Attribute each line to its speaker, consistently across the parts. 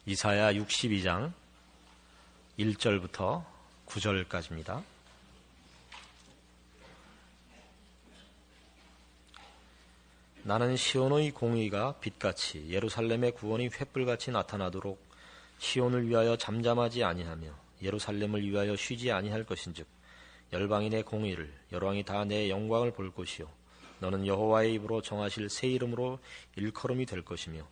Speaker 1: 이사야 62장 1절부터 9절까지입니다. 나는 시온의 공의가 빛같이 예루살렘의 구원이 횃불같이 나타나도록 시온을 위하여 잠잠하지 아니하며 예루살렘을 위하여 쉬지 아니할 것인즉 열방인의 공의를 열왕이 다 내 영광을 볼 것이요 너는 여호와의 입으로 정하실 새 이름으로 일컬음이 될 것이며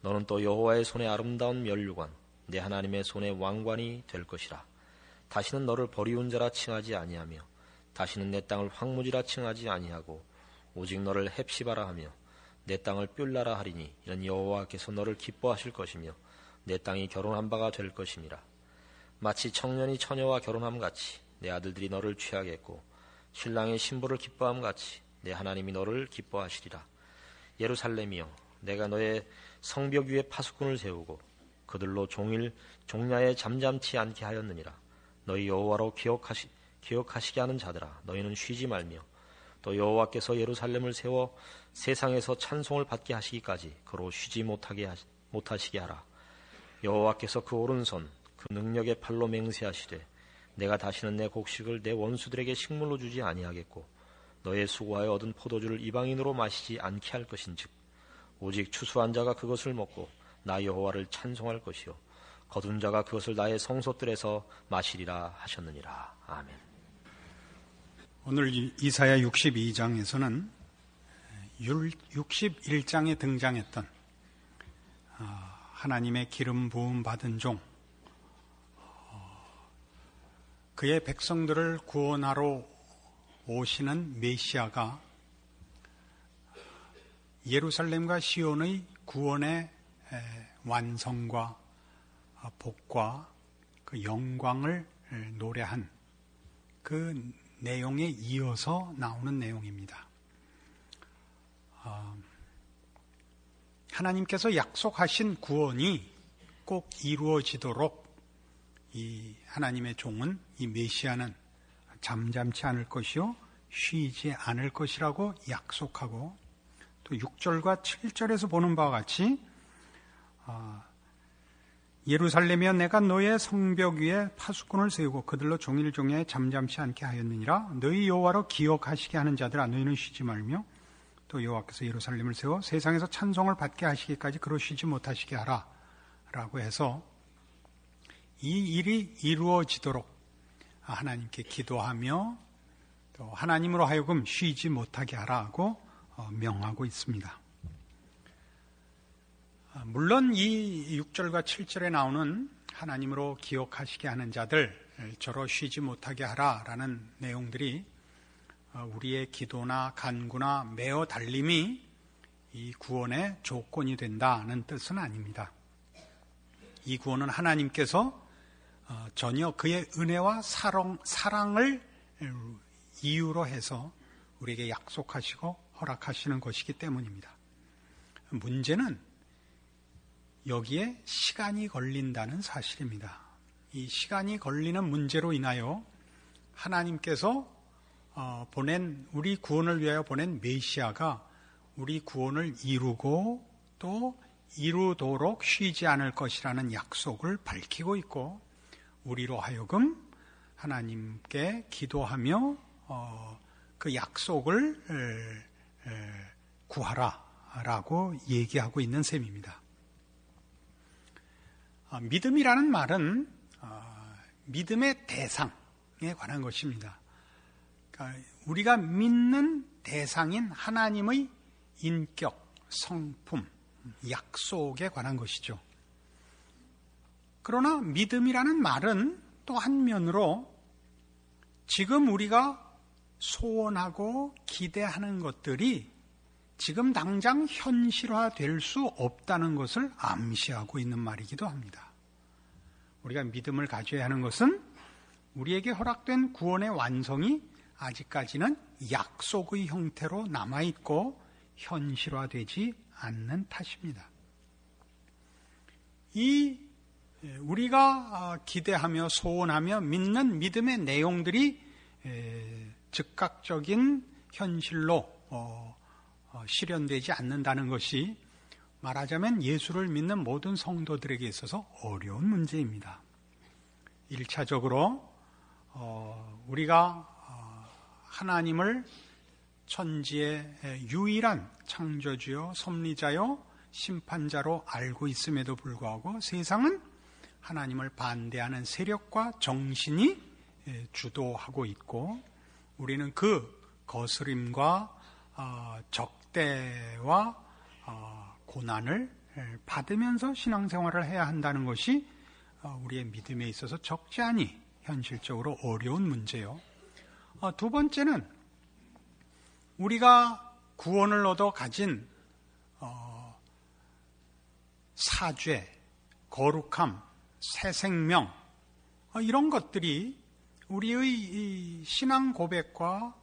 Speaker 1: 너는 또 여호와의 손에 아름다운 면류관 내 하나님의 손에 왕관이 될 것이라. 다시는 너를 버리운 자라 칭하지 아니하며 다시는 내 땅을 황무지라 칭하지 아니하고 오직 너를 헵시바라 하며 내 땅을 뷸라라 하리니 이는 여호와께서 너를 기뻐하실 것이며 내 땅이 결혼한 바가 될 것임이라. 마치 청년이 처녀와 결혼함 같이 내 아들들이 너를 취하겠고 신랑의 신부를 기뻐함 같이 내 하나님이 너를 기뻐하시리라. 예루살렘이여 내가 너의 성벽 위에 파수꾼을 세우고 그들로 종야에 잠잠치 않게 하였느니라. 너희 여호와로 기억하시게 하는 자들아 너희는 쉬지 말며 또 여호와께서 예루살렘을 세워 세상에서 찬송을 받게 하시기까지 그로 쉬지 못하시게 하라. 여호와께서 그 오른손 그 능력의 팔로 맹세하시되 내가 다시는 내 곡식을 내 원수들에게 식물로 주지 아니하겠고 너의 수고하여 얻은 포도주를 이방인으로 마시지 않게 할 것인즉 오직 추수한 자가 그것을 먹고 나 여호와를 찬송할 것이요 거둔 자가 그것을 나의 성소들에서 마시리라 하셨느니라. 아멘.
Speaker 2: 오늘 이사야 62장에서는 61장에 등장했던 하나님의 기름 부음 받은 종, 그의 백성들을 구원하러 오시는 메시아가 예루살렘과 시온의 구원의 완성과 복과 그 영광을 노래한 그 내용에 이어서 나오는 내용입니다. 하나님께서 약속하신 구원이 꼭 이루어지도록 이 하나님의 종은, 이 메시아는 잠잠치 않을 것이요 쉬지 않을 것이라고 약속하고, 또 6절과 7절에서 보는 바와 같이 예루살렘이여 내가 너의 성벽 위에 파수꾼을 세우고 그들로 종일 종야에 잠잠치 않게 하였느니라. 너희 여호와로 기억하시게 하는 자들아 너희는 쉬지 말며 또 여호와께서 예루살렘을 세워 세상에서 찬송을 받게 하시기까지 그로 쉬지 못하시게 하라 라고 해서 이 일이 이루어지도록 하나님께 기도하며 또 하나님으로 하여금 쉬지 못하게 하라고 명하고 있습니다. 물론 이 6절과 7절에 나오는 하나님으로 기억하시게 하는 자들 저로 쉬지 못하게 하라라는 내용들이 우리의 기도나 간구나 매어 달림이 이 구원의 조건이 된다는 뜻은 아닙니다. 이 구원은 하나님께서 전혀 그의 은혜와 사랑을 이유로 해서 우리에게 약속하시고 허락하시는 것이기 때문입니다. 문제는 여기에 시간이 걸린다는 사실입니다. 이 시간이 걸리는 문제로 인하여 하나님께서 우리 구원을 위하여 보낸 메시아가 우리 구원을 이루고 또 이루도록 쉬지 않을 것이라는 약속을 밝히고 있고, 우리로 하여금 하나님께 기도하며 그 약속을 구하라라고 얘기하고 있는 셈입니다. 믿음이라는 말은 믿음의 대상에 관한 것입니다. 그러니까 우리가 믿는 대상인 하나님의 인격, 성품, 약속에 관한 것이죠. 그러나 믿음이라는 말은 또 한면으로 지금 우리가 소원하고 기대하는 것들이 지금 당장 현실화될 수 없다는 것을 암시하고 있는 말이기도 합니다. 우리가 믿음을 가져야 하는 것은 우리에게 허락된 구원의 완성이 아직까지는 약속의 형태로 남아있고 현실화되지 않는 탓입니다. 우리가 기대하며 소원하며 믿는 믿음의 내용들이 즉각적인 현실로 실현되지 않는다는 것이 말하자면 예수를 믿는 모든 성도들에게 있어서 어려운 문제입니다. 1차적으로 우리가 하나님을 천지의 유일한 창조주요 섭리자요 심판자로 알고 있음에도 불구하고 세상은 하나님을 반대하는 세력과 정신이 주도하고 있고, 우리는 그 거스림과 적대와 고난을 받으면서 신앙생활을 해야 한다는 것이 우리의 믿음에 있어서 적지 않이 현실적으로 어려운 문제요. 두 번째는 우리가 구원을 얻어 가진 사죄, 거룩함, 새 생명, 이런 것들이 우리의 이 신앙 고백과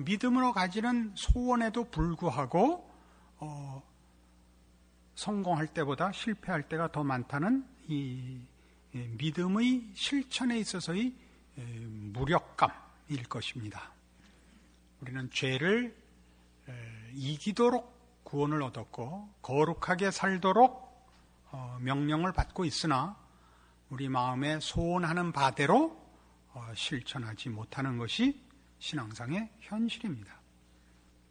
Speaker 2: 믿음으로 가지는 소원에도 불구하고 성공할 때보다 실패할 때가 더 많다는 이 믿음의 실천에 있어서의 무력감일 것입니다. 우리는 죄를 이기도록 구원을 얻었고 거룩하게 살도록 명령을 받고 있으나 우리 마음에 소원하는 바대로 실천하지 못하는 것이 신앙상의 현실입니다.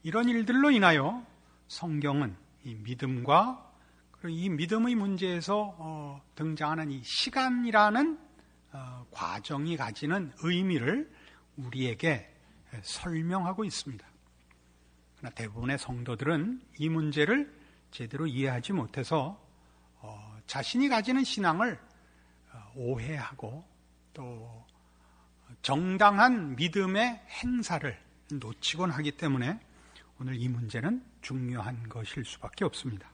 Speaker 2: 이런 일들로 인하여 성경은 이 믿음과 그리고 이 믿음의 문제에서 등장하는 이 시간이라는 과정이 가지는 의미를 우리에게 설명하고 있습니다. 그러나 대부분의 성도들은 이 문제를 제대로 이해하지 못해서 자신이 가지는 신앙을 오해하고 또 정당한 믿음의 행사를 놓치곤 하기 때문에 오늘 이 문제는 중요한 것일 수밖에 없습니다.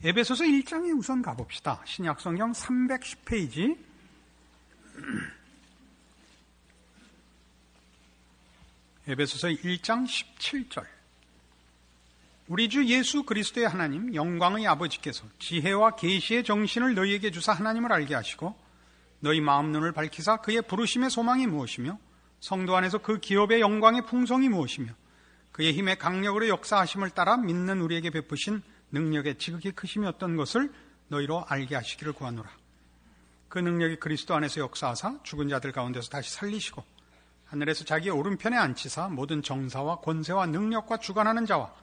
Speaker 2: 에베소서 1장에 우선 가봅시다. 신약성경 310페이지 에베소서 1장 17절. 우리 주 예수 그리스도의 하나님 영광의 아버지께서 지혜와 계시의 정신을 너희에게 주사 하나님을 알게 하시고 너희 마음 눈을 밝히사 그의 부르심의 소망이 무엇이며 성도 안에서 그 기업의 영광의 풍성이 무엇이며 그의 힘의 강력으로 역사하심을 따라 믿는 우리에게 베푸신 능력의 지극히 크심이 어떤 것을 너희로 알게 하시기를 구하노라. 그 능력이 그리스도 안에서 역사하사 죽은 자들 가운데서 다시 살리시고 하늘에서 자기의 오른편에 앉히사 모든 정사와 권세와 능력과 주관하는 자와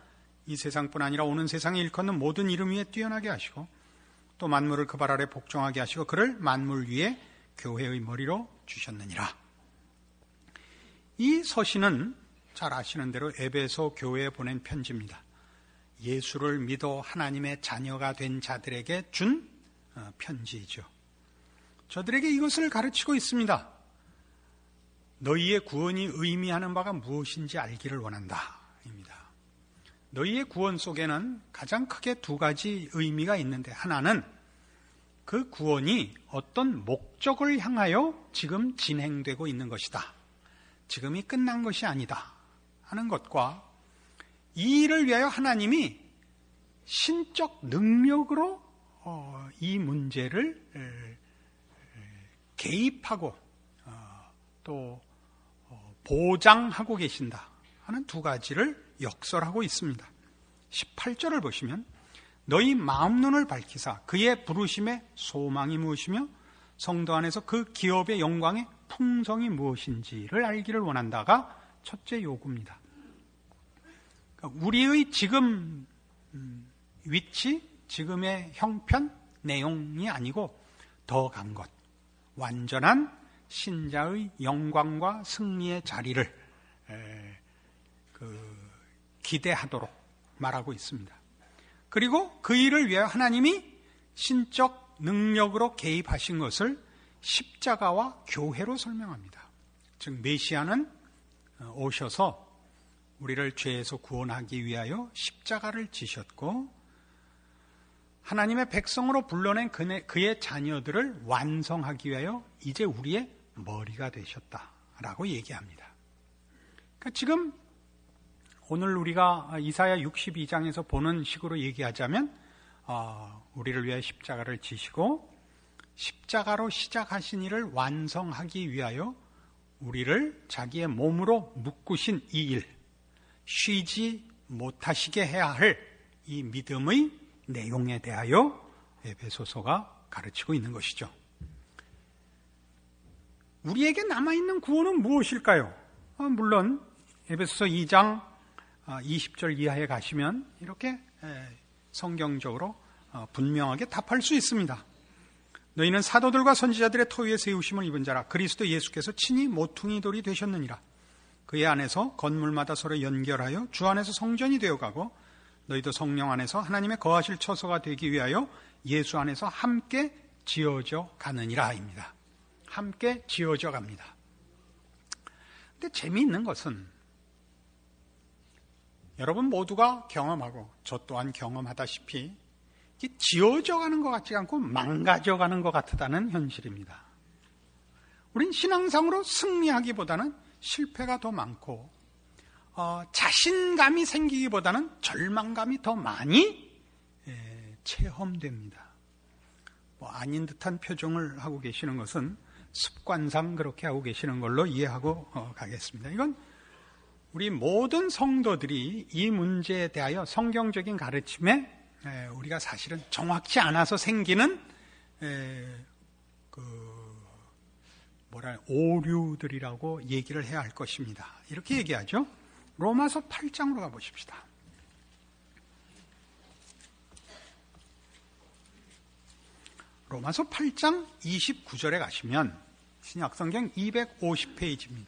Speaker 2: 이 세상뿐 아니라 오는 세상에 일컫는 모든 이름 위에 뛰어나게 하시고 또 만물을 그 발 아래 복종하게 하시고 그를 만물 위에 교회의 머리로 주셨느니라. 이 서신은 잘 아시는 대로 에베소 교회에 보낸 편지입니다. 예수를 믿어 하나님의 자녀가 된 자들에게 준 편지이죠. 저들에게 이것을 가르치고 있습니다. 너희의 구원이 의미하는 바가 무엇인지 알기를 원한다. 입니다. 너희의 구원 속에는 가장 크게 두 가지 의미가 있는데, 하나는 그 구원이 어떤 목적을 향하여 지금 진행되고 있는 것이다. 지금이 끝난 것이 아니다 하는 것과, 이 일을 위하여 하나님이 신적 능력으로 이 문제를 개입하고 또 보장하고 계신다 하는 두 가지를 역설하고 있습니다. 18절을 보시면 너희 마음 눈을 밝히사 그의 부르심의 소망이 무엇이며 성도 안에서 그 기업의 영광의 풍성이 무엇인지를 알기를 원한다가 첫째 요구입니다. 그러니까 우리의 지금 위치, 지금의 형편, 내용이 아니고 더 간 것, 완전한 신자의 영광과 승리의 자리를 기대하도록 말하고 있습니다. 그리고 그 일을 위하여 하나님이 신적 능력으로 개입하신 것을 십자가와 교회로 설명합니다. 즉 메시아는 오셔서 우리를 죄에서 구원하기 위하여 십자가를 지셨고 하나님의 백성으로 불러낸 그의 자녀들을 완성하기 위하여 이제 우리의 머리가 되셨다라고 얘기합니다. 그러니까 지금 오늘 우리가 이사야 62장에서 보는 식으로 얘기하자면 우리를 위해 십자가를 지시고 십자가로 시작하신 일을 완성하기 위하여 우리를 자기의 몸으로 묶으신 이 일, 쉬지 못하시게 해야 할 이 믿음의 내용에 대하여 에베소서가 가르치고 있는 것이죠. 우리에게 남아있는 구원은 무엇일까요? 물론 에베소서 2장 20절 이하에 가시면 이렇게 성경적으로 분명하게 답할 수 있습니다. 너희는 사도들과 선지자들의 터 위에 세우심을 입은 자라. 그리스도 예수께서 친히 모퉁이 돌이 되셨느니라. 그의 안에서 건물마다 서로 연결하여 주 안에서 성전이 되어가고 너희도 성령 안에서 하나님의 거하실 처소가 되기 위하여 예수 안에서 함께 지어져 가느니라 입니다. 함께 지어져 갑니다. 근데 재미있는 것은 여러분 모두가 경험하고 저 또한 경험하다시피 지어져 가는 것 같지 않고 망가져 가는 것 같다는 현실입니다. 우린 신앙상으로 승리하기보다는 실패가 더 많고 자신감이 생기기보다는 절망감이 더 많이 체험됩니다. 아닌 듯한 표정을 하고 계시는 것은 습관상 그렇게 하고 계시는 걸로 이해하고 가겠습니다. 이건 우리 모든 성도들이 이 문제에 대하여 성경적인 가르침에 우리가 사실은 정확치 않아서 생기는 오류들이라고 얘기를 해야 할 것입니다. 이렇게 얘기하죠. 로마서 8장으로 가보십시다. 로마서 8장 29절에 가시면 신약성경 250페이지입니다.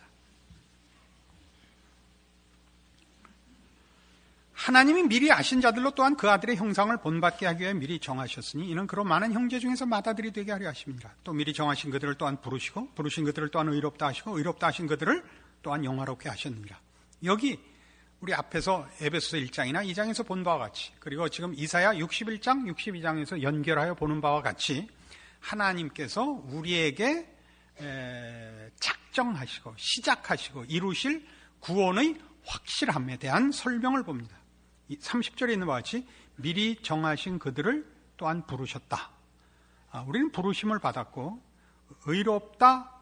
Speaker 2: 하나님이 미리 아신 자들로 또한 그 아들의 형상을 본받게 하기 위해 미리 정하셨으니 이는 그로 많은 형제 중에서 맏아들이 되게 하려 하십니다. 또 미리 정하신 그들을 또한 부르시고 부르신 그들을 또한 의롭다 하시고 의롭다 하신 그들을 또한 영화롭게 하셨느니라. 여기 우리 앞에서 에베소서 1장이나 2장에서 본 바와 같이, 그리고 지금 이사야 61장, 62장에서 연결하여 보는 바와 같이 하나님께서 우리에게 작정하시고 시작하시고 이루실 구원의 확실함에 대한 설명을 봅니다. 30절에 있는 바와 같이 미리 정하신 그들을 또한 부르셨다. 우리는 부르심을 받았고 의롭다,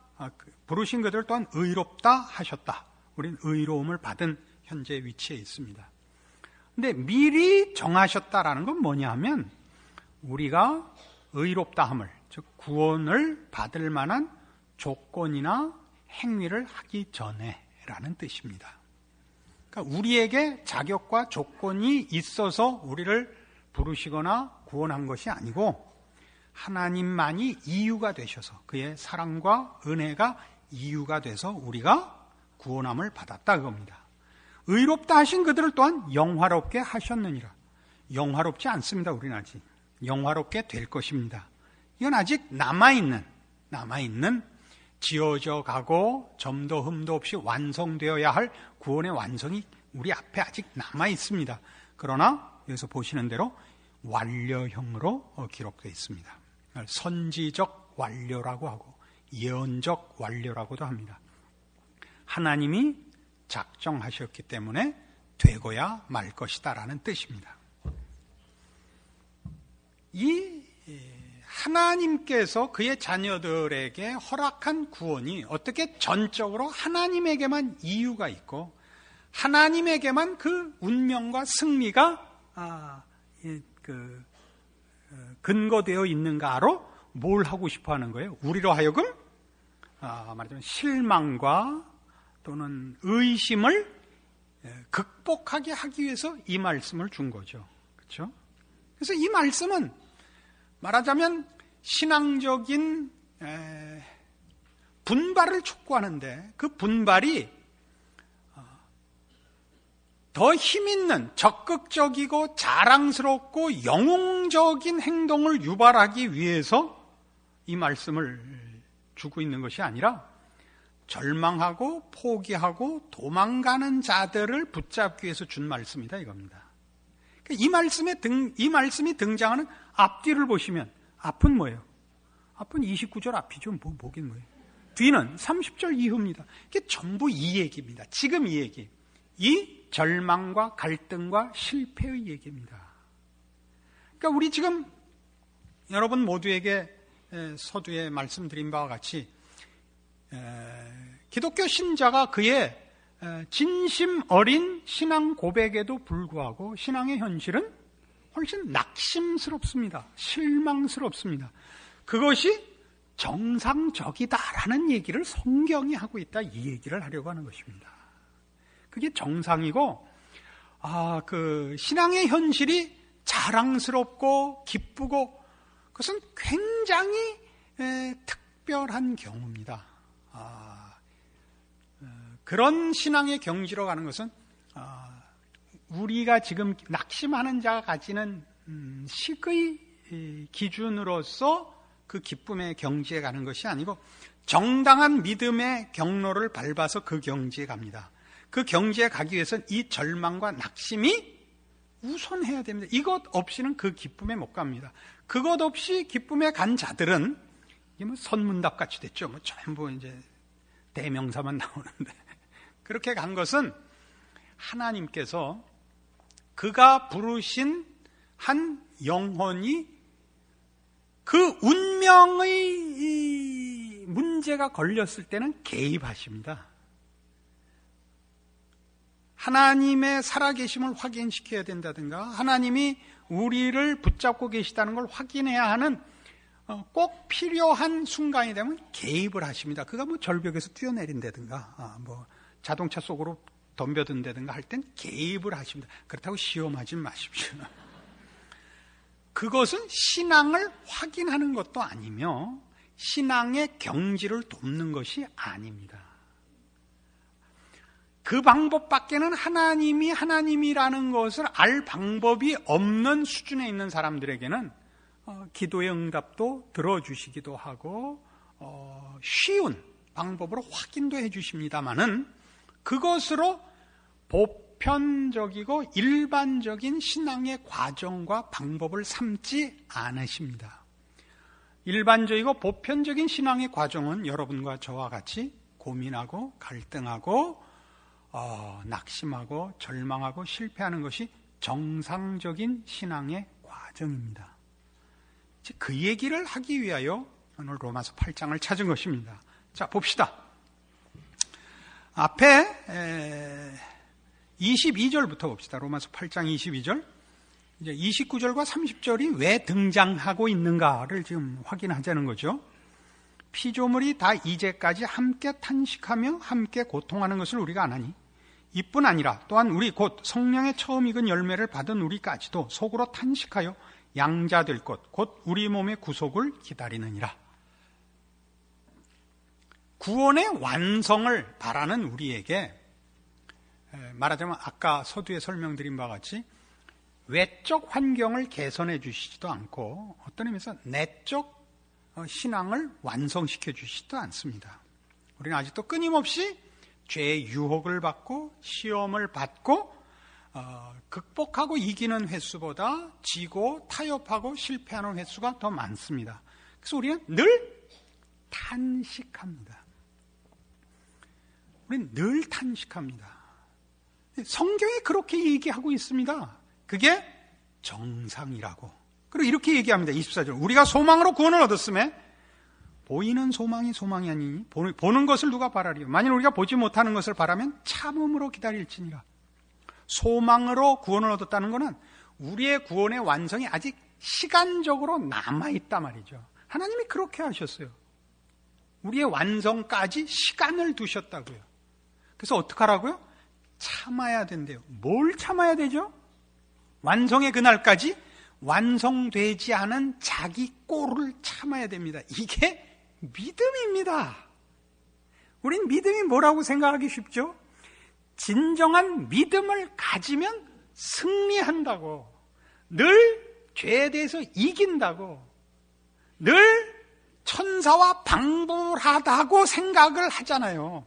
Speaker 2: 부르신 그들을 또한 의롭다 하셨다. 우리는 의로움을 받은 현재 위치에 있습니다. 근데 미리 정하셨다라는 건 뭐냐 하면 우리가 의롭다함을, 즉 구원을 받을 만한 조건이나 행위를 하기 전에라는 뜻입니다. 그러니까 우리에게 자격과 조건이 있어서 우리를 부르시거나 구원한 것이 아니고 하나님만이 이유가 되셔서 그의 사랑과 은혜가 이유가 돼서 우리가 구원함을 받았다 그겁니다. 의롭다 하신 그들을 또한 영화롭게 하셨느니라. 영화롭지 않습니다. 우리는 아직 영화롭게 될 것입니다. 이건 아직 남아있는 지어져 가고 점도 흠도 없이 완성되어야 할 구원의 완성이 우리 앞에 아직 남아있습니다. 그러나 여기서 보시는 대로 완료형으로 기록되어 있습니다. 선지적 완료라고 하고 예언적 완료라고도 합니다. 하나님이 작정하셨기 때문에 되고야 말 것이다라는 뜻입니다. 이 하나님께서 그의 자녀들에게 허락한 구원이 어떻게 전적으로 하나님에게만 이유가 있고 하나님에게만 그 운명과 승리가 근거되어 있는가로 뭘 하고 싶어 하는 거예요? 우리로 하여금 말하자면 실망과 또는 의심을 극복하게 하기 위해서 이 말씀을 준 거죠. 그렇죠? 그래서 이 말씀은 말하자면 신앙적인 분발을 촉구하는데 그 분발이 더 힘있는 적극적이고 자랑스럽고 영웅적인 행동을 유발하기 위해서 이 말씀을 주고 있는 것이 아니라 절망하고 포기하고 도망가는 자들을 붙잡기 위해서 준 말씀이다 이겁니다. 이 말씀이 등장하는 앞뒤를 보시면 앞은 뭐예요? 앞은 29절 앞이죠. 뭐긴 뭐예요? 뒤는 30절 이후입니다. 이게 전부 이 얘기입니다. 지금 이 얘기. 이 절망과 갈등과 실패의 얘기입니다. 그러니까 우리 지금 여러분 모두에게 서두에 말씀드린 바와 같이 기독교 신자가 그의 진심 어린 신앙 고백에도 불구하고 신앙의 현실은 훨씬 낙심스럽습니다. 실망스럽습니다. 그것이 정상적이다라는 얘기를 성경이 하고 있다, 이 얘기를 하려고 하는 것입니다. 그게 정상이고, 그 신앙의 현실이 자랑스럽고 기쁘고 그것은 굉장히 특별한 경우입니다. 그런 신앙의 경지로 가는 것은 우리가 지금 낙심하는 자가 가지는 식의 기준으로서 그 기쁨의 경지에 가는 것이 아니고 정당한 믿음의 경로를 밟아서 그 경지에 갑니다. 그 경지에 가기 위해서는 이 절망과 낙심이 우선해야 됩니다. 이것 없이는 그 기쁨에 못 갑니다. 그것 없이 기쁨에 간 자들은 이게 뭐 선문답 같이 됐죠. 뭐 전부 이제 대명사만 나오는데 그렇게 간 것은 하나님께서 그가 부르신 한 영혼이 그 운명의 문제가 걸렸을 때는 개입하십니다. 하나님의 살아계심을 확인시켜야 된다든가 하나님이 우리를 붙잡고 계시다는 걸 확인해야 하는 꼭 필요한 순간이 되면 개입을 하십니다. 그가 뭐 절벽에서 뛰어내린다든가 뭐 자동차 속으로 덤벼든다든가 할 땐 개입을 하십니다. 그렇다고 시험하지 마십시오. 그것은 신앙을 확인하는 것도 아니며 신앙의 경지를 돕는 것이 아닙니다. 그 방법밖에는 하나님이 하나님이라는 것을 알 방법이 없는 수준에 있는 사람들에게는 기도의 응답도 들어주시기도 하고 쉬운 방법으로 확인도 해주십니다마는 그것으로 보편적이고 일반적인 신앙의 과정과 방법을 삼지 않으십니다. 일반적이고 보편적인 신앙의 과정은 여러분과 저와 같이 고민하고 갈등하고 낙심하고 절망하고 실패하는 것이 정상적인 신앙의 과정입니다. 그 얘기를 하기 위하여 오늘 로마서 8장을 찾은 것입니다. 자, 봅시다. 앞에 22절부터 봅시다. 로마서 8장 22절. 이제 29절과 30절이 왜 등장하고 있는가를 지금 확인하자는 거죠. 피조물이 다 이제까지 함께 탄식하며 함께 고통하는 것을 우리가 아나니 이뿐 아니라 또한 우리 곧 성령의 처음 익은 열매를 받은 우리까지도 속으로 탄식하여 양자될 것 곧 우리 몸의 구속을 기다리느니라. 구원의 완성을 바라는 우리에게 말하자면 아까 서두에 설명드린 바와 같이 외적 환경을 개선해 주시지도 않고 어떤 의미에서 내적 신앙을 완성시켜 주시지도 않습니다. 우리는 아직도 끊임없이 죄의 유혹을 받고 시험을 받고 극복하고 이기는 횟수보다 지고 타협하고 실패하는 횟수가 더 많습니다. 그래서 우리는 늘 탄식합니다. 우리는 늘 탄식합니다. 성경이 그렇게 얘기하고 있습니다. 그게 정상이라고. 그리고 이렇게 얘기합니다. 24절. 우리가 소망으로 구원을 얻었음에 보이는 소망이 소망이 아니니 보는 것을 누가 바라리요. 만일 우리가 보지 못하는 것을 바라면 참음으로 기다릴지니라. 소망으로 구원을 얻었다는 것은 우리의 구원의 완성이 아직 시간적으로 남아있단 말이죠. 하나님이 그렇게 하셨어요. 우리의 완성까지 시간을 두셨다고요. 그래서 어떡하라고요? 참아야 된대요. 뭘 참아야 되죠? 완성의 그날까지 완성되지 않은 자기 꼴을 참아야 됩니다. 이게 믿음입니다. 우린 믿음이 뭐라고 생각하기 쉽죠? 진정한 믿음을 가지면 승리한다고, 늘 죄에 대해서 이긴다고, 늘 천사와 방불하다고 생각을 하잖아요.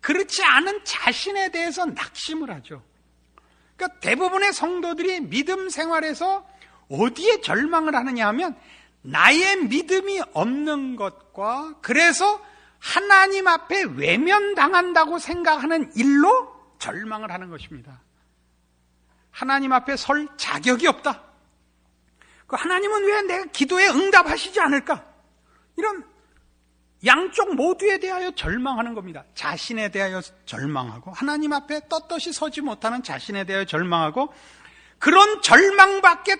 Speaker 2: 그렇지 않은 자신에 대해서 낙심을 하죠. 그러니까 대부분의 성도들이 믿음 생활에서 어디에 절망을 하느냐 하면 나의 믿음이 없는 것과 그래서 하나님 앞에 외면당한다고 생각하는 일로 절망을 하는 것입니다. 하나님 앞에 설 자격이 없다. 하나님은 왜 내가 기도에 응답하시지 않을까? 이런 양쪽 모두에 대하여 절망하는 겁니다. 자신에 대하여 절망하고 하나님 앞에 떳떳이 서지 못하는 자신에 대하여 절망하고 그런 절망밖에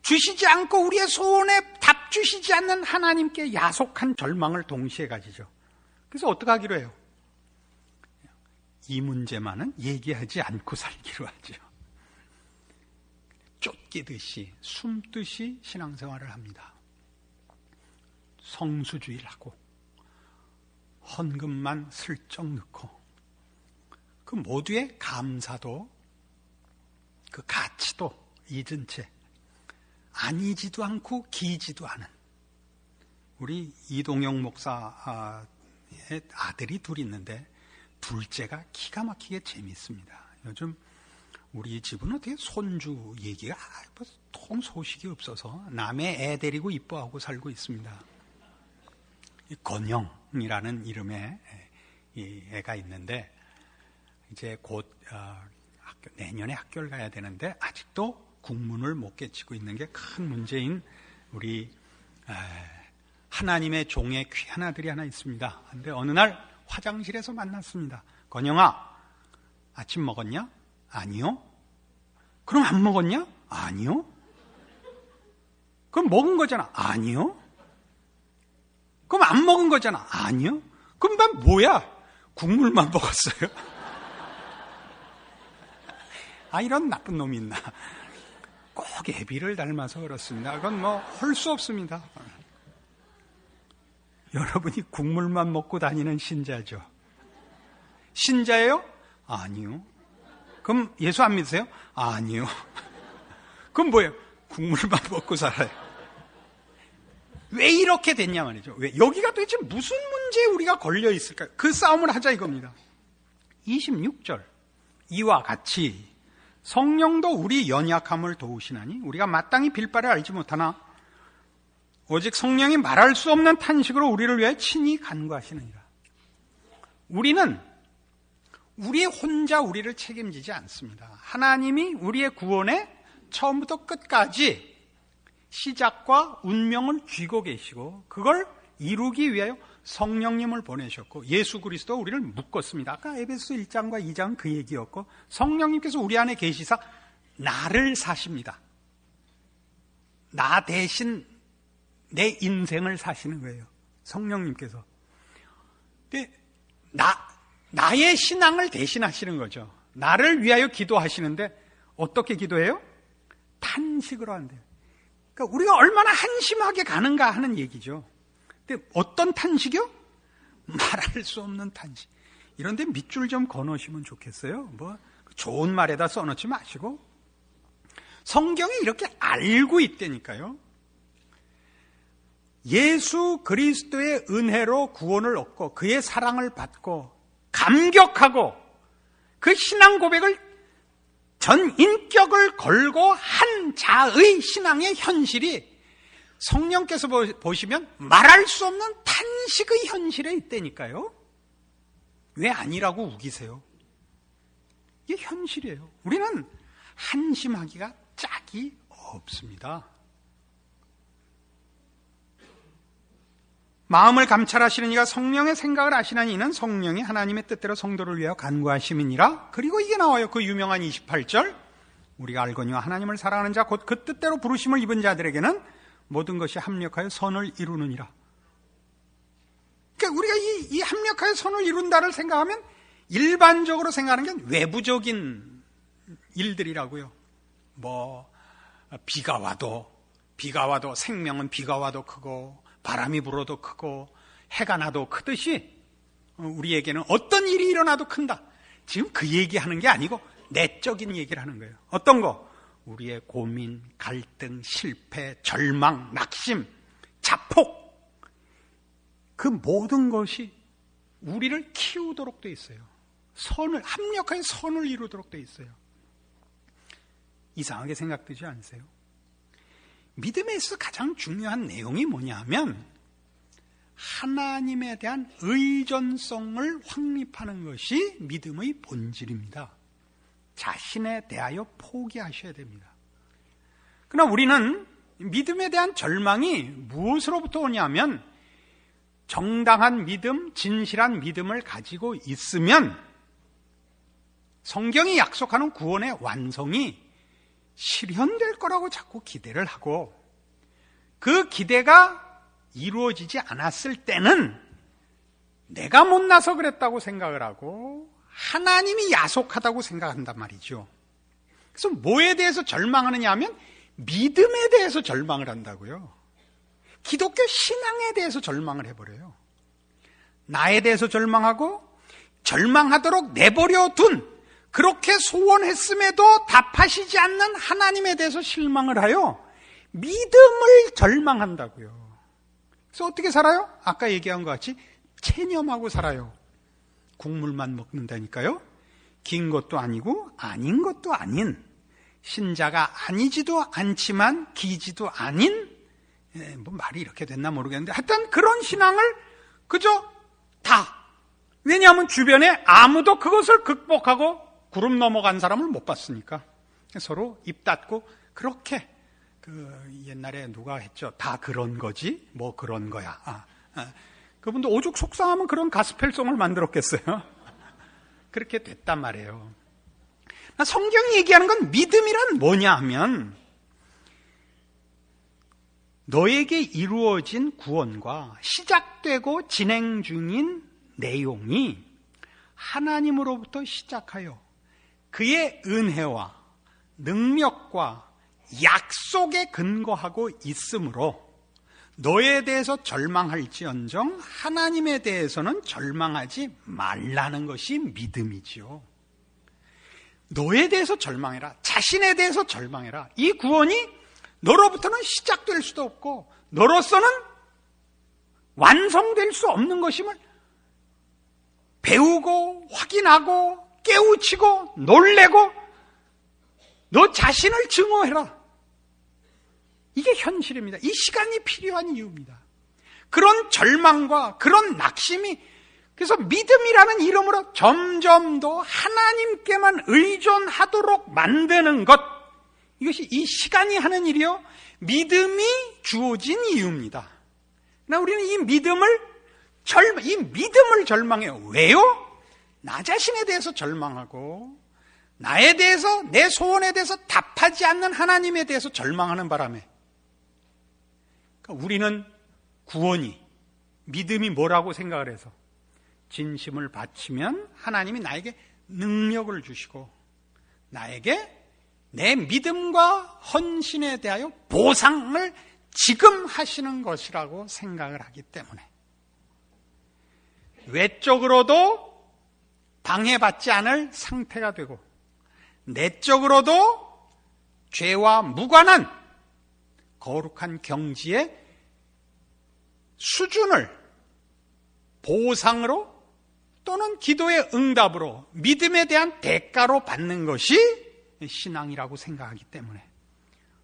Speaker 2: 주시지 않고 우리의 소원에 답 주시지 않는 하나님께 야속한 절망을 동시에 가지죠. 그래서 어떻게 하기로 해요? 이 문제만은 얘기하지 않고 살기로 하죠. 쫓기듯이 숨듯이 신앙생활을 합니다. 성수주의를 하고 헌금만 슬쩍 넣고 그 모두의 감사도 그 가치도 잊은 채 아니지도 않고 기지도 않은 우리 이동영 목사의 아들이 둘 있는데 둘째가 기가 막히게 재밌습니다. 요즘 우리 집은 어떻게 손주 얘기가 통 소식이 없어서 남의 애 데리고 이뻐하고 살고 있습니다. 건영이라는 이름의 이 애가 있는데 이제 곧 내년에 학교를 가야 되는데 아직도 국문을 못 깨치고 있는 게 큰 문제인 우리 하나님의 종의 귀한 아들이 하나 있습니다. 그런데 어느 날 화장실에서 만났습니다. 건영아, 아침 먹었냐? 아니요. 그럼 안 먹었냐? 아니요. 그럼 먹은 거잖아. 아니요. 그럼 안 먹은 거잖아. 아니요. 그럼 난 뭐야? 국물만 먹었어요. 이런 나쁜 놈이 있나? 꼭 애비를 닮아서 그렇습니다. 그건 뭐 할 수 없습니다. 여러분이 국물만 먹고 다니는 신자죠. 신자예요? 아니요. 그럼 예수 안 믿으세요? 아니요. 그럼 뭐예요? 국물만 먹고 살아요. 왜 이렇게 됐냐 말이죠. 왜? 여기가 도대체 무슨 문제에 우리가 걸려 있을까요? 그 싸움을 하자 이겁니다. 26절 이와 같이 성령도 우리 연약함을 도우시나니 우리가 마땅히 빌 바를 알지 못하나 오직 성령이 말할 수 없는 탄식으로 우리를 위해 친히 간구하시느니라. 우리는 우리 혼자 우리를 책임지지 않습니다. 하나님이 우리의 구원에 처음부터 끝까지 시작과 운명을 쥐고 계시고 그걸 이루기 위하여 성령님을 보내셨고 예수 그리스도 우리를 묶었습니다. 아까 에베소 1장과 2장은 그 얘기였고 성령님께서 우리 안에 계시사 나를 사십니다. 나 대신 내 인생을 사시는 거예요. 성령님께서. 근데 나의 신앙을 대신하시는 거죠. 나를 위하여 기도하시는데 어떻게 기도해요? 탄식으로 한대요. 그러니까 우리가 얼마나 한심하게 가는가 하는 얘기죠. 근데 어떤 탄식이요? 말할 수 없는 탄식. 이런데 밑줄 좀 그어놓으시면 좋겠어요. 뭐 좋은 말에다 써놓지 마시고 성경이 이렇게 알고 있다니까요. 예수 그리스도의 은혜로 구원을 얻고 그의 사랑을 받고 감격하고 그 신앙 고백을 전 인격을 걸고 한 자의 신앙의 현실이 성령께서 보시면 말할 수 없는 탄식의 현실에 있다니까요. 왜 아니라고 우기세요? 이게 현실이에요. 우리는 한심하기가 짝이 없습니다. 마음을 감찰하시는 이가 성령의 생각을 아시나니 이는 성령이 하나님의 뜻대로 성도를 위하여 간구하심이니라. 그리고 이게 나와요. 그 유명한 28절 우리가 알거니와 하나님을 사랑하는 자 곧 그 뜻대로 부르심을 입은 자들에게는 모든 것이 합력하여 선을 이루느니라. 그러니까 우리가 이 합력하여 선을 이룬다를 생각하면 일반적으로 생각하는 게 외부적인 일들이라고요. 뭐 비가 와도 생명은 비가 와도 크고 바람이 불어도 크고 해가 나도 크듯이 우리에게는 어떤 일이 일어나도 큰다. 지금 그 얘기하는 게 아니고 내적인 얘기를 하는 거예요. 어떤 거? 우리의 고민, 갈등, 실패, 절망, 낙심, 자폭 그 모든 것이 우리를 키우도록 돼 있어요. 합력하여 선을 이루도록 돼 있어요. 이상하게 생각되지 않으세요? 믿음에 있어서 가장 중요한 내용이 뭐냐 하면 하나님에 대한 의존성을 확립하는 것이 믿음의 본질입니다. 자신에 대하여 포기하셔야 됩니다. 그러나 우리는 믿음에 대한 절망이 무엇으로부터 오냐면 정당한 믿음, 진실한 믿음을 가지고 있으면 성경이 약속하는 구원의 완성이 실현될 거라고 자꾸 기대를 하고 그 기대가 이루어지지 않았을 때는 내가 못나서 그랬다고 생각을 하고 하나님이 야속하다고 생각한단 말이죠. 그래서 뭐에 대해서 절망하느냐 하면 믿음에 대해서 절망을 한다고요. 기독교 신앙에 대해서 절망을 해버려요. 나에 대해서 절망하고 절망하도록 내버려 둔 그렇게 소원했음에도 답하시지 않는 하나님에 대해서 실망을 하여 믿음을 절망한다고요. 그래서 어떻게 살아요? 아까 얘기한 것 같이 체념하고 살아요. 국물만 먹는다니까요. 긴 것도 아니고 아닌 것도 아닌, 신자가 아니지도 않지만 기지도 아닌, 뭐 말이 이렇게 됐나 모르겠는데 하여튼 그런 신앙을 그저 다, 왜냐하면 주변에 아무도 그것을 극복하고 구름 넘어간 사람을 못 봤으니까 서로 입 닫고 그렇게, 옛날에 누가 했죠? 다 그런 거지 뭐 그런 거야. 그분도 오죽 속상하면 그런 가스펠송을 만들었겠어요. 그렇게 됐단 말이에요. 성경이 얘기하는 건 믿음이란 뭐냐 하면 너에게 이루어진 구원과 시작되고 진행 중인 내용이 하나님으로부터 시작하여 그의 은혜와 능력과 약속에 근거하고 있으므로 너에 대해서 절망할지언정 하나님에 대해서는 절망하지 말라는 것이 믿음이지요. 너에 대해서 절망해라. 자신에 대해서 절망해라. 이 구원이 너로부터는 시작될 수도 없고 너로서는 완성될 수 없는 것임을 배우고 확인하고 깨우치고 놀래고 너 자신을 증오해라. 이게 현실입니다. 이 시간이 필요한 이유입니다. 그런 절망과 그런 낙심이, 그래서 믿음이라는 이름으로 점점 더 하나님께만 의존하도록 만드는 것, 이것이 이 시간이 하는 일이요, 믿음이 주어진 이유입니다. 그러나 우리는 이 믿음을 절망해요. 왜요? 나 자신에 대해서 절망하고 나에 대해서, 내 소원에 대해서 답하지 않는 하나님에 대해서 절망하는 바람에 우리는 구원이, 믿음이 뭐라고 생각을 해서 진심을 바치면 하나님이 나에게 능력을 주시고 나에게 내 믿음과 헌신에 대하여 보상을 지금 하시는 것이라고 생각을 하기 때문에 외적으로도 방해받지 않을 상태가 되고 내적으로도 죄와 무관한 거룩한 경지의 수준을 보상으로 또는 기도의 응답으로 믿음에 대한 대가로 받는 것이 신앙이라고 생각하기 때문에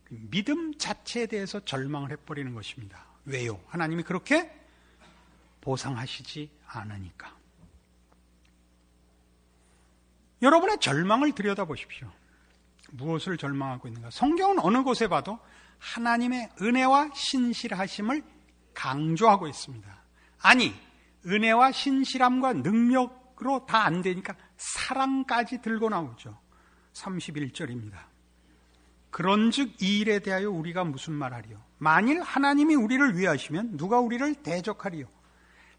Speaker 2: 믿음 자체에 대해서 절망을 해버리는 것입니다. 왜요? 하나님이 그렇게 보상하시지 않으니까. 여러분의 절망을 들여다보십시오. 무엇을 절망하고 있는가? 성경은 어느 곳에 봐도 하나님의 은혜와 신실하심을 강조하고 있습니다. 아니, 은혜와 신실함과 능력으로 다 안 되니까 사랑까지 들고 나오죠. 31절입니다. 그런즉 이 일에 대하여 우리가 무슨 말하리요? 만일 하나님이 우리를 위하시면 누가 우리를 대적하리요?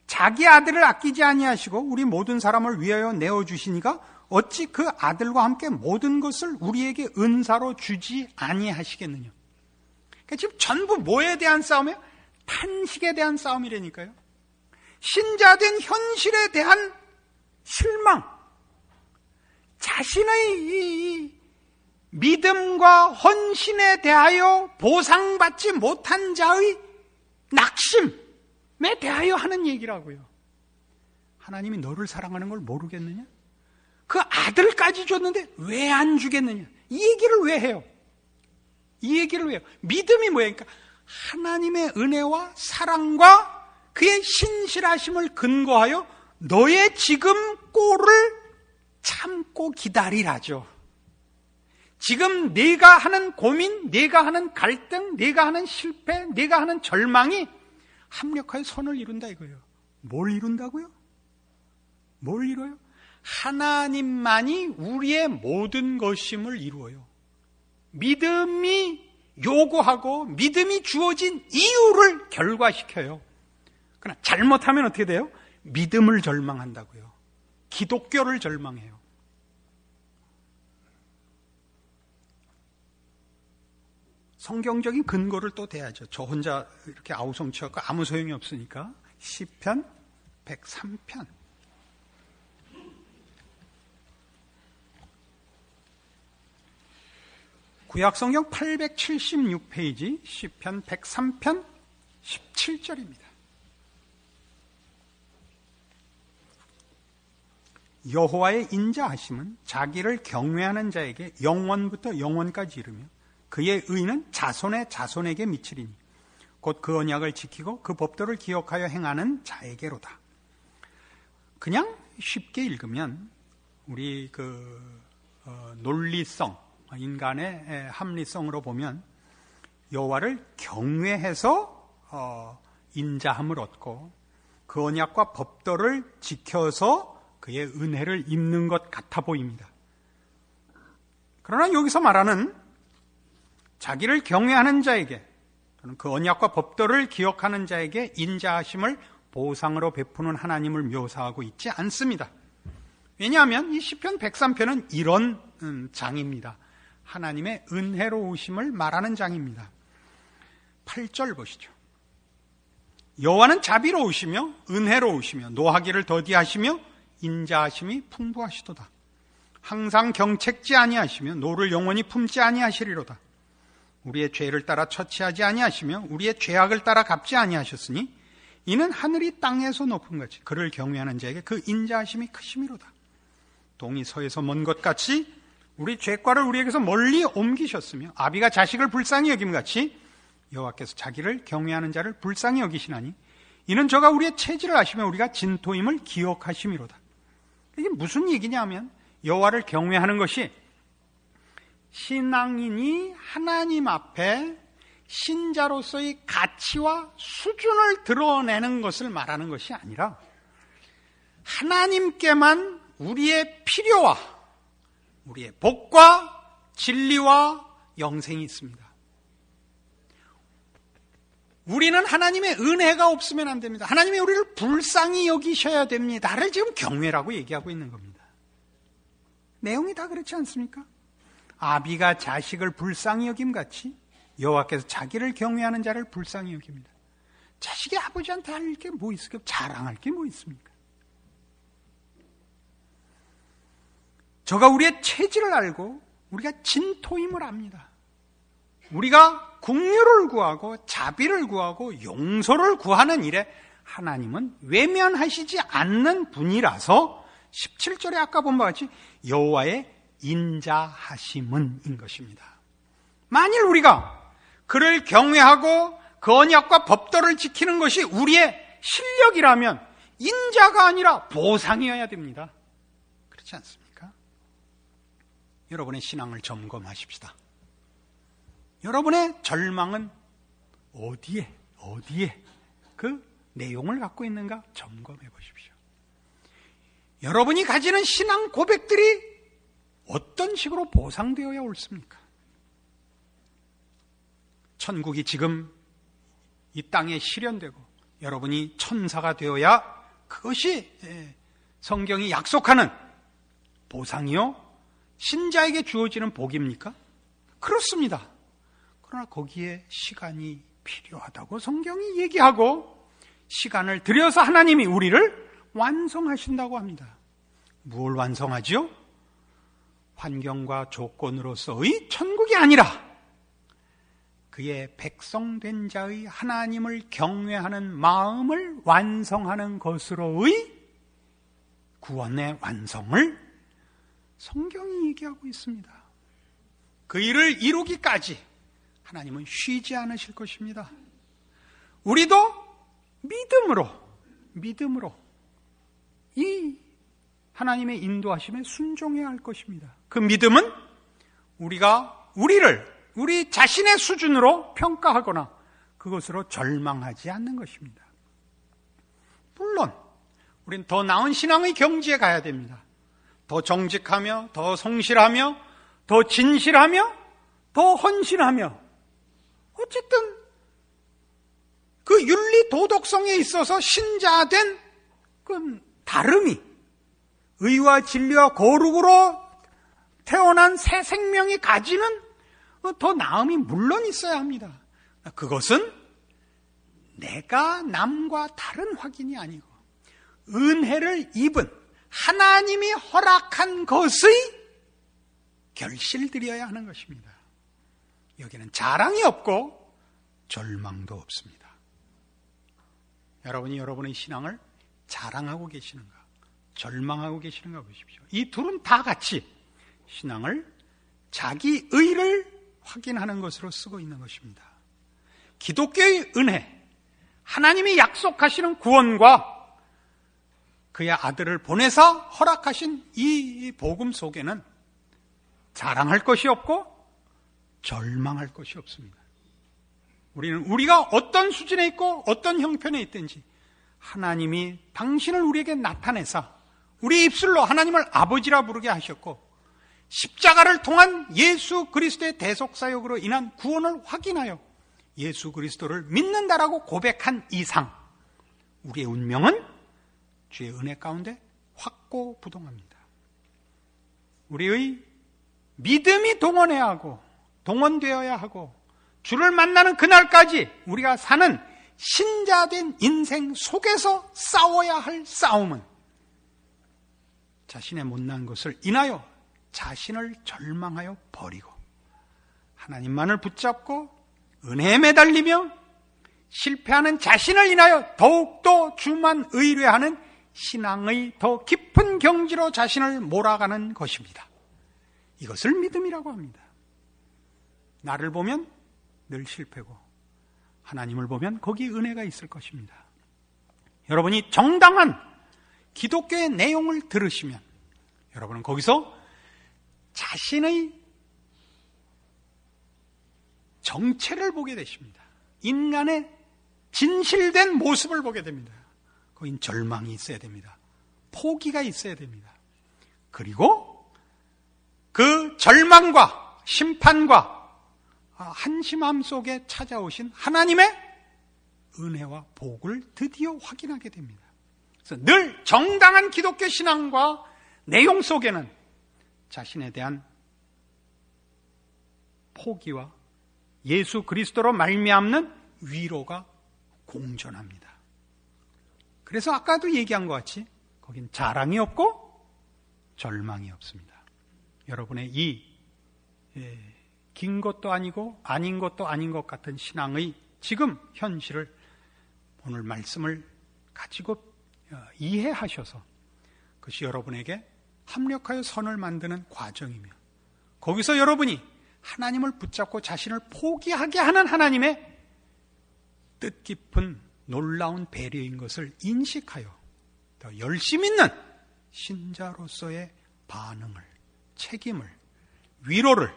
Speaker 2: 자기 아들을 아끼지 아니하시고 우리 모든 사람을 위하여 내어주시니가 어찌 그 아들과 함께 모든 것을 우리에게 은사로 주지 아니하시겠느냐? 그러니까 지금 전부 뭐에 대한 싸움이에요? 탄식에 대한 싸움이라니까요. 신자된 현실에 대한 실망, 자신의 이 믿음과 헌신에 대하여 보상받지 못한 자의 낙심에 대하여 하는 얘기라고요. 하나님이 너를 사랑하는 걸 모르겠느냐? 그 아들까지 줬는데 왜 안 주겠느냐? 이 얘기를 왜 해요? 이 얘기를 왜 해요? 믿음이 뭐예요? 그러니까 하나님의 은혜와 사랑과 그의 신실하심을 근거하여 너의 지금 꼴을 참고 기다리라죠. 지금 네가 하는 고민, 네가 하는 갈등, 네가 하는 실패, 네가 하는 절망이 합력하여 선을 이룬다 이거예요. 뭘 이룬다고요? 뭘 이뤄요? 하나님만이 우리의 모든 것임을 이루어요. 믿음이 요구하고 믿음이 주어진 이유를 결과시켜요. 그러나 잘못하면 어떻게 돼요? 믿음을 절망한다고요. 기독교를 절망해요. 성경적인 근거를 또 대야죠. 저 혼자 이렇게 아우성치하고 아무 소용이 없으니까 시편 103편. 구약성경 876페이지 시편 103편 17절입니다. 여호와의 인자하심은 자기를 경외하는 자에게 영원부터 영원까지 이르며 그의 의는 자손의 자손에게 미치리니 곧 그 언약을 지키고 그 법도를 기억하여 행하는 자에게로다. 그냥 쉽게 읽으면 우리 논리성, 인간의 합리성으로 보면 여호와를 경외해서 인자함을 얻고 그 언약과 법도를 지켜서 그의 은혜를 입는 것 같아 보입니다. 그러나 여기서 말하는 자기를 경외하는 자에게 또는 그 언약과 법도를 기억하는 자에게 인자하심을 보상으로 베푸는 하나님을 묘사하고 있지 않습니다. 왜냐하면 이 시편 103편은 이런 장입니다. 하나님의 은혜로우심을 말하는 장입니다. 8절 보시죠. 여호와는 자비로우시며 은혜로우시며 노하기를 더디하시며 인자하심이 풍부하시도다. 항상 경책지 아니하시며 노를 영원히 품지 아니하시리로다. 우리의 죄를 따라 처치하지 아니하시며 우리의 죄악을 따라 갚지 아니하셨으니 이는 하늘이 땅에서 높은 같이 그를 경외하는 자에게 그 인자하심이 크심이로다. 동이 서에서 먼 것 같이 우리 죄과를 우리에게서 멀리 옮기셨으며 아비가 자식을 불쌍히 여김같이 여호와께서 자기를 경외하는 자를 불쌍히 여기시나니 이는 저가 우리의 체질을 아시며 우리가 진토임을 기억하심이로다. 이게 무슨 얘기냐면 여호와를 경외하는 것이 신앙인이 하나님 앞에 신자로서의 가치와 수준을 드러내는 것을 말하는 것이 아니라 하나님께만 우리의 필요와 우리의 복과 진리와 영생이 있습니다. 우리는 하나님의 은혜가 없으면 안 됩니다. 하나님이 우리를 불쌍히 여기셔야 됩니다를 지금 경외라고 얘기하고 있는 겁니다. 내용이 다 그렇지 않습니까? 아비가 자식을 불쌍히 여김같이 여호와께서 자기를 경외하는 자를 불쌍히 여깁니다. 자식이 아버지한테 할 게 뭐 있을까? 자랑할 게 뭐 있습니까? 저가 우리의 체질을 알고 우리가 진토임을 압니다. 우리가 긍휼을 구하고 자비를 구하고 용서를 구하는 일에 하나님은 외면하시지 않는 분이라서 17절에 아까 본 바와 같이 여호와의 인자하심은 인 것입니다. 만일 우리가 그를 경외하고 그 언약과 법도를 지키는 것이 우리의 실력이라면 인자가 아니라 보상이어야 됩니다. 그렇지 않습니까? 여러분의 신앙을 점검하십시다. 여러분의 절망은 어디에 그 내용을 갖고 있는가 점검해 보십시오. 여러분이 가지는 신앙 고백들이 어떤 식으로 보상되어야 옳습니까? 천국이 지금 이 땅에 실현되고 여러분이 천사가 되어야 그것이 성경이 약속하는 보상이요? 신자에게 주어지는 복입니까? 그렇습니다. 그러나 거기에 시간이 필요하다고 성경이 얘기하고 시간을 들여서 하나님이 우리를 완성하신다고 합니다. 무엇을 완성하죠? 환경과 조건으로서의 천국이 아니라 그의 백성된 자의 하나님을 경외하는 마음을 완성하는 것으로의 구원의 완성을 성경이 얘기하고 있습니다. 그 일을 이루기까지 하나님은 쉬지 않으실 것입니다. 우리도 믿음으로 이 하나님의 인도하심에 순종해야 할 것입니다. 그 믿음은 우리가 우리 자신의 수준으로 평가하거나 그것으로 절망하지 않는 것입니다. 물론 우린 더 나은 신앙의 경지에 가야 됩니다. 더 정직하며 더 성실하며 더 진실하며 더 헌신하며 어쨌든 그 윤리 도덕성에 있어서 신자된 그 다름이 의와 진리와 거룩으로 태어난 새 생명이 가지는 더 나음이 물론 있어야 합니다. 그것은 내가 남과 다른 확인이 아니고 은혜를 입은 하나님이 허락한 것의 결실드려야 하는 것입니다. 여기는 자랑이 없고 절망도 없습니다. 여러분이 여러분의 신앙을 자랑하고 계시는가, 절망하고 계시는가 보십시오. 이 둘은 다 같이 신앙을 자기 의를 확인하는 것으로 쓰고 있는 것입니다. 기독교의 은혜, 하나님이 약속하시는 구원과 그의 아들을 보내서 허락하신 이 복음 속에는 자랑할 것이 없고 절망할 것이 없습니다. 우리는 우리가 어떤 수준에 있고 어떤 형편에 있든지 하나님이 당신을 우리에게 나타내서 우리 입술로 하나님을 아버지라 부르게 하셨고 십자가를 통한 예수 그리스도의 대속사역으로 인한 구원을 확인하여 예수 그리스도를 믿는다라고 고백한 이상 우리의 운명은 주의 은혜 가운데 확고부동합니다. 우리의 믿음이 동원되어야 하고 주를 만나는 그날까지 우리가 사는 신자된 인생 속에서 싸워야 할 싸움은 자신의 못난 것을 인하여 자신을 절망하여 버리고 하나님만을 붙잡고 은혜에 매달리며 실패하는 자신을 인하여 더욱더 주만 의뢰하는 신앙의 더 깊은 경지로 자신을 몰아가는 것입니다. 이것을 믿음이라고 합니다. 나를 보면 늘 실패고 하나님을 보면 거기 은혜가 있을 것입니다. 여러분이 정당한 기독교의 내용을 들으시면 여러분은 거기서 자신의 정체를 보게 되십니다. 인간의 진실된 모습을 보게 됩니다. 거긴 절망이 있어야 됩니다. 포기가 있어야 됩니다. 그리고 그 절망과 심판과 한심함 속에 찾아오신 하나님의 은혜와 복을 드디어 확인하게 됩니다. 그래서 늘 정당한 기독교 신앙과 내용 속에는 자신에 대한 포기와 예수 그리스도로 말미암는 위로가 공존합니다. 그래서 아까도 얘기한 것 같이 거긴 자랑이 없고 절망이 없습니다. 여러분의 이 긴 것도 아니고 아닌 것도 아닌 것 같은 신앙의 지금 현실을 오늘 말씀을 가지고 이해하셔서 그것이 여러분에게 합력하여 선을 만드는 과정이며 거기서 여러분이 하나님을 붙잡고 자신을 포기하게 하는 하나님의 뜻깊은 놀라운 배려인 것을 인식하여 더 열심히 있는 신자로서의 반응을, 책임을, 위로를,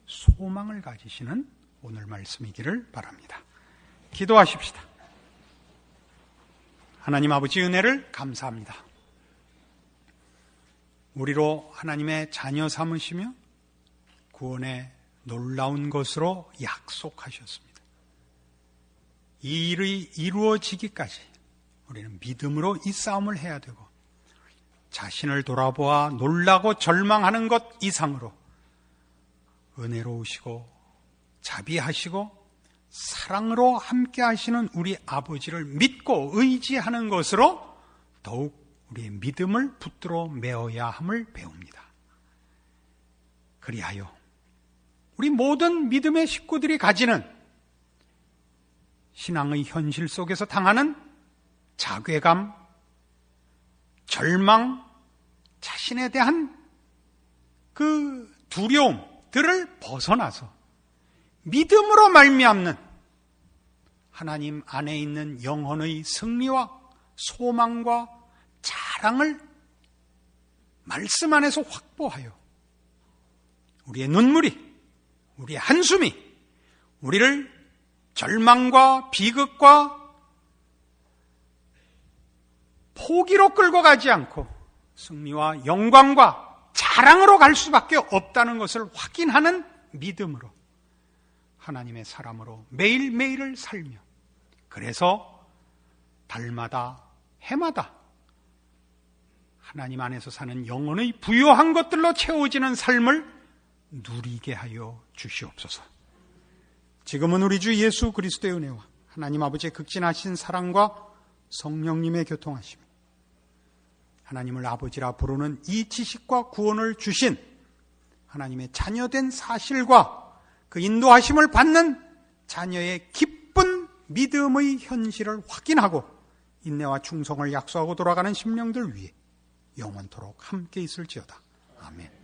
Speaker 2: 소망을 가지시는 오늘 말씀이기를 바랍니다. 기도하십시다. 하나님 아버지 은혜를 감사합니다. 우리로 하나님의 자녀 삼으시며 구원의 놀라운 것으로 약속하셨습니다. 이 일이 이루어지기까지 우리는 믿음으로 이 싸움을 해야 되고 자신을 돌아보아 놀라고 절망하는 것 이상으로 은혜로우시고 자비하시고 사랑으로 함께 하시는 우리 아버지를 믿고 의지하는 것으로 더욱 우리의 믿음을 붙들어 메어야 함을 배웁니다. 그리하여 우리 모든 믿음의 식구들이 가지는 신앙의 현실 속에서 당하는 자괴감, 절망, 자신에 대한 그 두려움들을 벗어나서 믿음으로 말미암는 하나님 안에 있는 영혼의 승리와 소망과 자랑을 말씀 안에서 확보하여 우리의 눈물이, 우리의 한숨이 우리를 절망과 비극과 포기로 끌고 가지 않고 승리와 영광과 자랑으로 갈 수밖에 없다는 것을 확인하는 믿음으로 하나님의 사람으로 매일매일을 살며, 그래서 달마다 해마다 하나님 안에서 사는 영혼의 부요한 것들로 채워지는 삶을 누리게 하여 주시옵소서. 지금은 우리 주 예수 그리스도의 은혜와 하나님 아버지의 극진하신 사랑과 성령님의 교통하심, 하나님을 아버지라 부르는 이 지식과 구원을 주신 하나님의 자녀된 사실과 그 인도하심을 받는 자녀의 기쁜 믿음의 현실을 확인하고 인내와 충성을 약속하고 돌아가는 심령들 위해 영원토록 함께 있을지어다. 아멘.